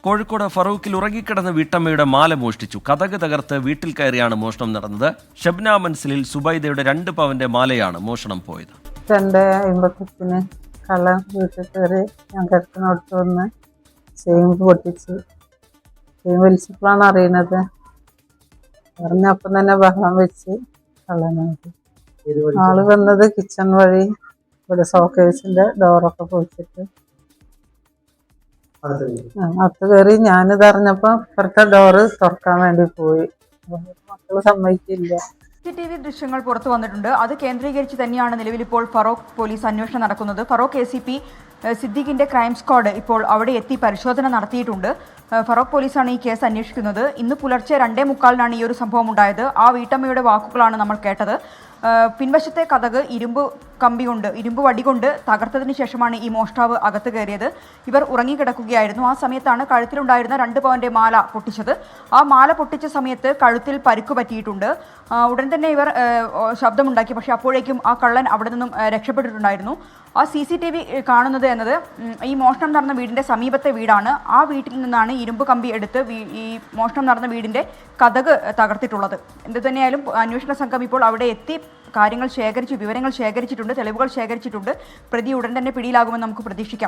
കോഴിക്കോട് ഫറൂഖിൽ ഉറങ്ങിക്കിടന്ന വീട്ടമ്മയുടെ മാല മോഷ്ടിച്ചു. കതക് തകർത്ത് വീട്ടിൽ കയറിയാണ് മോഷണം നടന്നത്. ഷബ്ന മൻസിലിൽ സുബൈദയുടെ 2 പവന്റെ മാലയാണ് മോഷണം പോയത്. 2:50 കള്ളൻ വീട്ടിൽ കയറി ഞാൻ കിടക്കുന്നിടത്ത് വന്ന് ചെയിൻ പൊട്ടിച്ച് ചെയിൻ വലിച്ചപ്പോഴാണ് അറിയുന്നത്. പറഞ്ഞപ്പം തന്നെ ബഹളം വെച്ച് കള്ളനായിട്ട് ആള് വന്നത് കിച്ചൺ വഴി ഇവിടെ ഷോക്കേസിന്റെ ഡോറൊക്കെ പൊളിച്ചിട്ട് അകത്ത് കയറി. ഞാനിത് അറിഞ്ഞപ്പോ ഇപ്പുറത്തെ ഡോറ് തുറക്കാൻ വേണ്ടി പോയി. മക്കള് സമ്മതിക്കില്ല. CCTV ദൃശ്യങ്ങൾ പുറത്തു വന്നിട്ടുണ്ട്. അത് കേന്ദ്രീകരിച്ച് തന്നെയാണ് നിലവിൽ ഇപ്പോൾ ഫറോക്ക് പോലീസ് അന്വേഷണം നടക്കുന്നത്. ഫറോക്ക് ACP സിദ്ദീഖിന്റെ ക്രൈം സ്ക്വാഡ് ഇപ്പോൾ അവിടെ എത്തി പരിശോധന നടത്തിയിട്ടുണ്ട്. ഫറോക്ക് പോലീസാണ് ഈ കേസ് അന്വേഷിക്കുന്നത്. ഇന്ന് പുലർച്ചെ 2:45 ഈ ഒരു സംഭവം ഉണ്ടായത്. ആ വീട്ടമ്മയുടെ വാക്കുകളാണ് നമ്മൾ കേട്ടത്. പിൻവശത്തെ കതക് ഇരുമ്പ് വടി കൊണ്ട് തകർത്തതിന് ശേഷമാണ് ഈ മോഷ്ടാവ് അകത്ത് കയറിയത്. ഇവർ ഉറങ്ങിക്കിടക്കുകയായിരുന്നു. ആ സമയത്താണ് കഴുത്തിലുണ്ടായിരുന്ന 2 പവന്റെ മാല പൊട്ടിച്ചത്. ആ മാല പൊട്ടിച്ച സമയത്ത് കഴുത്തിൽ പരിക്കു പറ്റിയിട്ടുണ്ട്. ഉടൻ തന്നെ ഇവർ ശബ്ദമുണ്ടാക്കി. പക്ഷേ അപ്പോഴേക്കും ആ കള്ളൻ അവിടെ നിന്നും രക്ഷപ്പെട്ടിട്ടുണ്ടായിരുന്നു. ആ CCTV കാണുന്നത് എന്നത് ഈ മോഷണം നടന്ന വീടിൻ്റെ സമീപത്തെ വീടാണ്. ആ വീട്ടിൽ നിന്നാണ് ഇരുമ്പ് കമ്പി എടുത്ത് ഈ മോഷണം നടന്ന വീടിൻ്റെ കതക് തകർത്തിട്ടുള്ളത്. എന്ത് തന്നെയായാലും അന്വേഷണ സംഘം ഇപ്പോൾ അവിടെ എത്തി വിവരങ്ങൾ ശേഖരിച്ചിട്ടുണ്ട്, തെളിവുകൾ ശേഖരിച്ചിട്ടുണ്ട്. പ്രതി ഉടൻ തന്നെ പിടിയിലാകുമെന്ന് നമുക്ക് പ്രതീക്ഷിക്കാം.